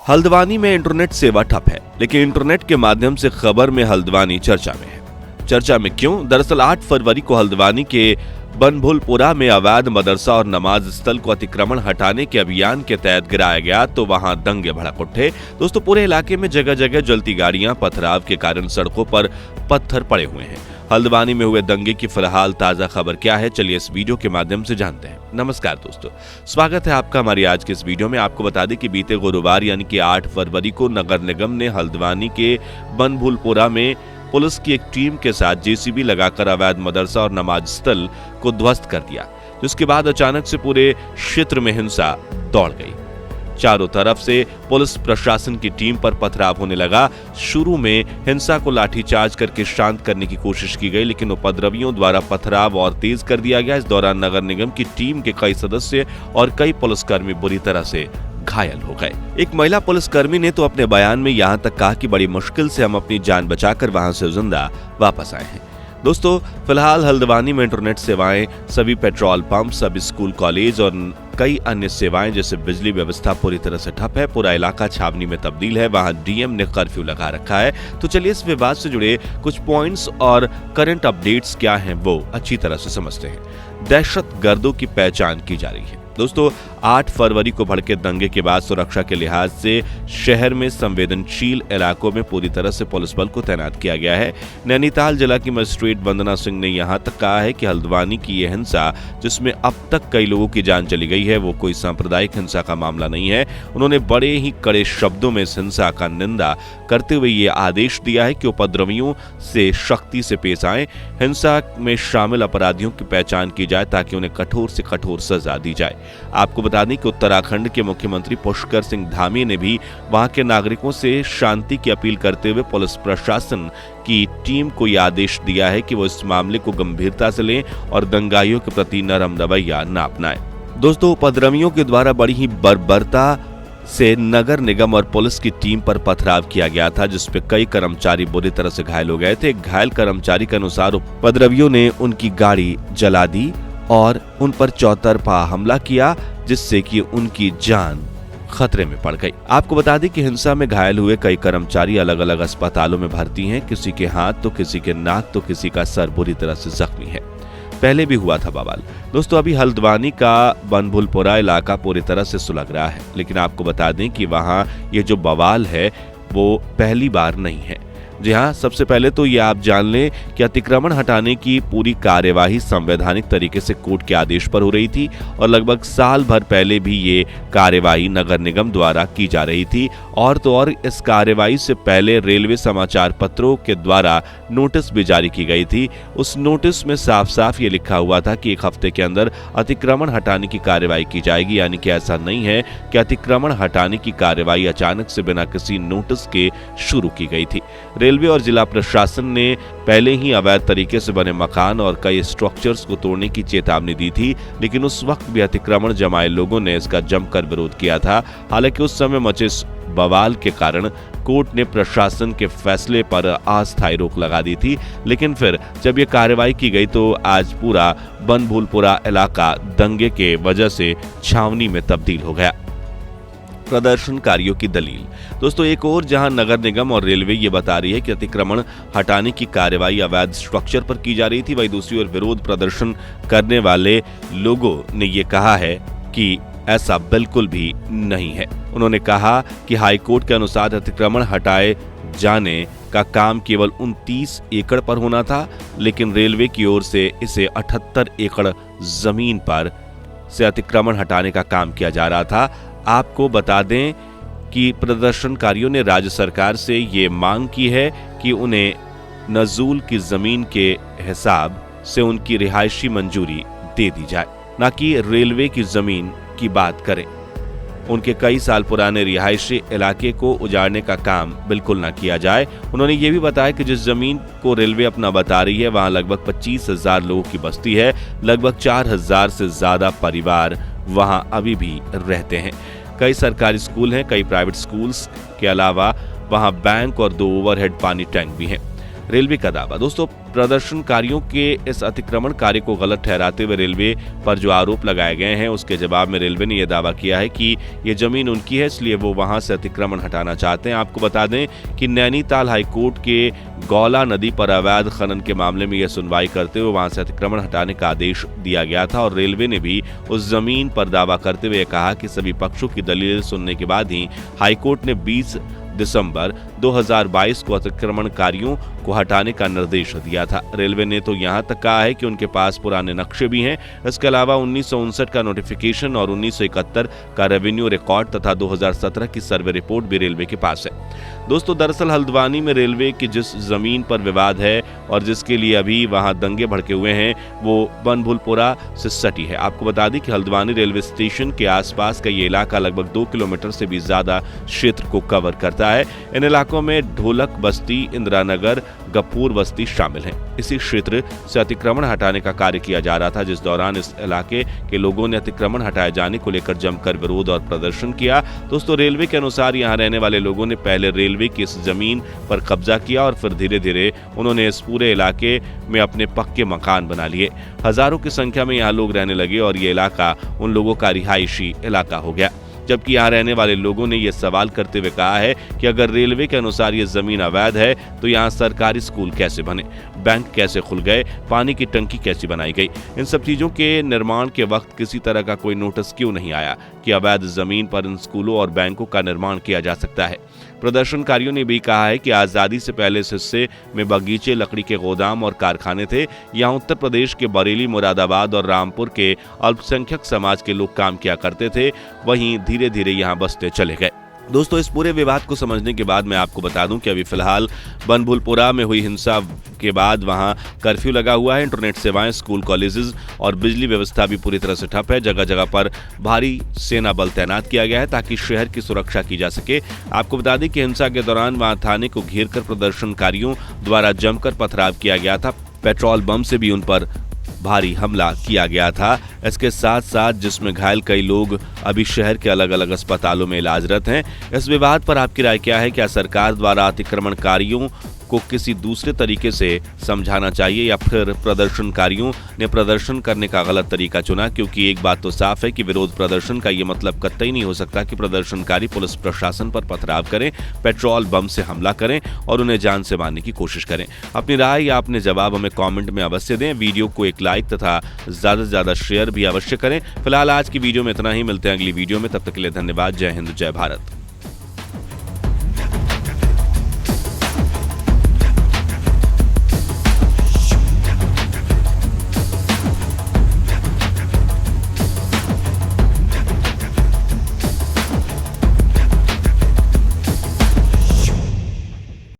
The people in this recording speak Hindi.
हल्द्वानी में इंटरनेट सेवा ठप है, लेकिन इंटरनेट के माध्यम से खबर में हल्द्वानी चर्चा में है। चर्चा में क्यों? दरअसल 8 फरवरी को हल्द्वानी के बनभूलपुरा में अवैध मदरसा और नमाज स्थल को अतिक्रमण हटाने के अभियान के तहत गिराया गया तो वहां दंगे भड़क उठे। दोस्तों, पूरे इलाके में जगह जगह जलती गाड़ियां, पथराव के कारण सड़कों पर पत्थर पड़े हुए हैं। हल्द्वानी में हुए दंगे की फिलहाल ताजा खबर क्या है, चलिए इस वीडियो के माध्यम से जानते हैं। नमस्कार दोस्तों, स्वागत है आपका हमारी आज के इस वीडियो में। आपको बता दें कि बीते गुरुवार यानी कि 8 फरवरी को नगर निगम ने हल्द्वानी के बनभूलपुरा में पुलिस की एक टीम के साथ जेसीबी लगाकर अवैध मदरसा और नमाज स्थल को ध्वस्त कर दिया, जिसके बाद अचानक से पूरे क्षेत्र में हिंसा दौड़ गई। चारों तरफ से पुलिस प्रशासन की टीम पर पथराव होने लगा। शुरू में हिंसा को लाठीचार्ज करके शांत करने की कोशिश की गई, लेकिन उपद्रवियों द्वारा पथराव और तेज कर दिया गया। इस दौरान नगर निगम की टीम के कई सदस्य और कई पुलिसकर्मी बुरी तरह से घायल हो गए। एक महिला पुलिसकर्मी ने तो अपने बयान में यहां तक कहा कि बड़ी मुश्किल से हम अपनी जान बचाकर वहां से जिंदा वापस आए हैं। दोस्तों, फिलहाल हल्द्वानी में इंटरनेट सेवाएं, सभी पेट्रोल पंप, सभी स्कूल, कॉलेज और कई अन्य सेवाएं जैसे बिजली व्यवस्था पूरी तरह से ठप है। पूरा इलाका छावनी में तब्दील है। वहां डीएम ने कर्फ्यू लगा रखा है। तो चलिए इस विवाद से जुड़े कुछ पॉइंट्स और करंट अपडेट्स क्या हैं वो अच्छी तरह से समझते हैं। दहशतगर्दों की पहचान की जा रही है। दोस्तों, 8 फरवरी को भड़के दंगे के बाद सुरक्षा के लिहाज से शहर में संवेदनशील इलाकों में पूरी तरह से पुलिस बल को तैनात किया गया है। नैनीताल जिला की मजिस्ट्रेट वंदना सिंह ने यहां तक कहा है कि हल्द्वानी की यह हिंसा, जिसमें अब तक कई लोगों की जान चली गई है, वो कोई सांप्रदायिक हिंसा का मामला नहीं है। उन्होंने बड़े ही कड़े शब्दों में इस हिंसा का निंदा करते हुए ये आदेश दिया है कि उपद्रवियों से सख्ती से पेश आएं, हिंसा में शामिल अपराधियों की पहचान की जाए ताकि उन्हें कठोर से कठोर सजा दी जाए। आपको बता दें कि उत्तराखंड के मुख्यमंत्री पुष्कर सिंह धामी ने भी वहां के नागरिकों से शांति की अपील करते हुए पुलिस प्रशासन की टीम को यह आदेश दिया है कि वो इस मामले को गंभीरता से लें और दंगाइयों के प्रति नरम रवैया न अपनाएं। दोस्तों, उपद्रवियों के द्वारा बड़ी ही बर्बरता से नगर निगम और पुलिस की टीम पर पथराव किया गया था, जिसपे कई कर्मचारी बुरी तरह से घायल हो गए थे। एक घायल कर्मचारी के अनुसार उपद्रवियों ने उनकी गाड़ी जला दी और उन पर चौतरफा हमला किया, जिससे कि उनकी जान खतरे में पड़ गई। आपको बता दें कि हिंसा में घायल हुए कई कर्मचारी अलग अलग अस्पतालों में भर्ती हैं। किसी के हाथ तो किसी के नाक तो किसी का सर बुरी तरह से जख्मी है। पहले भी हुआ था बवाल। दोस्तों, अभी हल्द्वानी का बनभूलपुरा इलाका पूरी तरह से सुलग रहा है, लेकिन आपको बता दें कि वहां ये जो बवाल है वो पहली बार नहीं है। जी हाँ, सबसे पहले तो ये आप जान लें कि अतिक्रमण हटाने की पूरी कार्यवाही संवैधानिक तरीके से कोर्ट के आदेश पर हो रही थी और लगभग साल भर पहले भी ये कार्यवाही नगर निगम द्वारा की जा रही थी। और तो और इस कार्यवाही से पहले रेलवे समाचार पत्रों के द्वारा नोटिस भी जारी की गई थी। उस नोटिस में साफ साफ ये लिखा हुआ था कि 1 हफ्ते के अंदर अतिक्रमण हटाने की कार्यवाही की जाएगी। यानी कि ऐसा नहीं है कि अतिक्रमण हटाने की कार्यवाही अचानक से बिना किसी नोटिस के शुरू की गई थी। रेलवे और जिला प्रशासन ने पहले ही अवैध तरीके से बने मकान और कई स्ट्रक्चर्स को तोड़ने की चेतावनी दी थी, लेकिन उस वक्त भी अतिक्रमण जमाए लोगों ने इसका जमकर विरोध किया था। हालांकि उस समय मचे बवाल के कारण कोर्ट ने प्रशासन के फैसले पर अस्थायी रोक लगा दी थी, लेकिन फिर जब ये कार्रवाई की गई तो आज पूरा बनभूलपुरा इलाका दंगे के वजह से छावनी में तब्दील हो गया। प्रदर्शनकारियों की दलील। दोस्तों, एक और जहां नगर निगम और रेलवे ये बता रही है कि अतिक्रमण हटाने की कार्यवाही अवैध स्ट्रक्चर पर की जा रही थी, वहीं दूसरी ओर विरोध प्रदर्शन करने वाले लोगों ने ये कहा है कि ऐसा बिल्कुल भी नहीं है। उन्होंने कहा कि हाईकोर्ट के अनुसार अतिक्रमण हटाए जाने का काम केवल 29 एकड़ पर होना था, लेकिन रेलवे की ओर से इसे 78 एकड़ जमीन पर से अतिक्रमण हटाने का काम किया जा रहा था। आपको बता दें कि प्रदर्शनकारियों ने राज्य सरकार से ये मांग की है कि उन्हें नजूल की जमीन के हिसाब से उनकी रिहायशी मंजूरी दे दी जाए, न कि रेलवे की जमीन की बात करें। उनके कई साल पुराने रिहायशी इलाके को उजाड़ने का काम बिल्कुल न किया जाए। उन्होंने ये भी बताया कि जिस जमीन को रेलवे अपना बता रही है वहां लगभग 25,000 लोगों की बस्ती है। लगभग 4,000 से ज्यादा परिवार वहां अभी भी रहते हैं। कई सरकारी स्कूल हैं, कई प्राइवेट स्कूल्स के अलावा वहां बैंक और 2 ओवरहेड पानी टैंक भी हैं। रेलवे का दावा। दोस्तों, प्रदर्शनकारियों के इस अतिक्रमण कार्य को गलत ठहराते हुए रेलवे पर जो आरोप लगाए गए हैं, उसके जवाब में रेलवे ने यह दावा किया है कि ये जमीन उनकी है, इसलिए वो वहां से अतिक्रमण हटाना चाहते हैं। आपको बता दें कि नैनीताल हाईकोर्ट के गौला नदी पर अवैध खनन के मामले में यह सुनवाई करते हुए वहां से अतिक्रमण हटाने का आदेश दिया गया था और रेलवे ने भी उस जमीन पर दावा करते हुए कहा कि सभी पक्षों की दलीलें सुनने के बाद ही हाईकोर्ट ने 20 दिसंबर 2022 को अतिक्रमणकारियों को हटाने का निर्देश दिया था। रेलवे ने तो यहां तक कहा है कि उनके पास पुराने नक्शे भी हैं। इसके अलावा 1959 का नोटिफिकेशन और 1971 का रेवेन्यू रिकॉर्ड तथा 2017 की सर्वे रिपोर्ट भी रेलवे के पास है। दोस्तों, दरअसल हल्द्वानी में रेलवे की जिस जमीन पर विवाद है और जिसके लिए अभी वहां दंगे भड़के हुए हैं, वो बनभूलपुरा से सटी है। आपको बता दें कि हल्द्वानी रेलवे स्टेशन के आसपास का ये इलाका लगभग 2 किलोमीटर से भी ज्यादा क्षेत्र को कवर करता है। इन इलाकों में ढोलक बस्ती, इंदिरा नगर, गफूर बस्ती शामिल हैं। इसी क्षेत्र से अतिक्रमण हटाने का कार्य किया जा रहा था, जिस दौरान इस इलाके के लोगों ने अतिक्रमण हटाए जाने को लेकर जमकर विरोध और प्रदर्शन किया। दोस्तों, रेलवे के अनुसार यहां रहने वाले लोगों ने पहले रेलवे की इस जमीन पर कब्जा किया और फिर धीरे धीरे उन्होंने इस पूरे इलाके में अपने पक्के मकान बना लिए। हजारों की संख्या में यहाँ लोग रहने लगे और ये इलाका उन लोगों का रिहायशी इलाका हो गया। जबकि यहाँ रहने वाले लोगों ने यह सवाल करते हुए कहा है कि अगर रेलवे के अनुसार ये जमीन अवैध है तो यहाँ सरकारी स्कूल कैसे बने, बैंक कैसे खुल गए, पानी की टंकी कैसी बनाई गई। इन सब चीजों के निर्माण के वक्त किसी तरह का कोई नोटिस क्यों नहीं आया कि अवैध जमीन पर इन स्कूलों और बैंकों का निर्माण किया जा सकता है। प्रदर्शनकारियों ने भी कहा है कि आजादी से पहले इस हिस्से में बगीचे, लकड़ी के गोदाम और कारखाने थे। यहाँ उत्तर प्रदेश के बरेली, मुरादाबाद और रामपुर के अल्पसंख्यक समाज के लोग काम किया करते थे। वहीं धीरे धीरे यहाँ बसते चले गए। दोस्तों, इस पूरे विवाद को समझने के बाद मैं आपको बता दूं कि अभी फिलहाल बनभूलपुरा में हुई हिंसा के बाद वहां कर्फ्यू लगा हुआ है। इंटरनेट सेवाएं, स्कूल, कॉलेजेस और बिजली व्यवस्था भी पूरी तरह से ठप है। जगह जगह पर भारी सेना बल तैनात किया गया है ताकि शहर की सुरक्षा की जा सके। आपको बता दें कि हिंसा के दौरान वहां थाने को घेरकर प्रदर्शनकारियों द्वारा जमकर पथराव किया गया था। पेट्रोल बम से भी उन पर भारी हमला किया गया था। इसके साथ साथ जिसमें घायल कई लोग अभी शहर के अलग अलग अस्पतालों में इलाजरत हैं। इस विवाद पर आपकी राय क्या है? क्या सरकार द्वारा अतिक्रमणकारियों को किसी दूसरे तरीके से समझाना चाहिए या फिर प्रदर्शनकारियों ने प्रदर्शन करने का गलत तरीका चुना? क्योंकि एक बात तो साफ है कि विरोध प्रदर्शन का ये मतलब कतई नहीं हो सकता कि प्रदर्शनकारी पुलिस प्रशासन पर पथराव करें, पेट्रोल बम से हमला करें और उन्हें जान से मारने की कोशिश करें। अपनी राय या अपने जवाब हमें कमेंट में अवश्य दें। वीडियो को एक लाइक तथा ज्यादा से ज्यादा शेयर भी अवश्य करें। फिलहाल आज की वीडियो में इतना ही। मिलते हैं अगली वीडियो में, तब तक के लिए धन्यवाद। जय हिंद, जय भारत।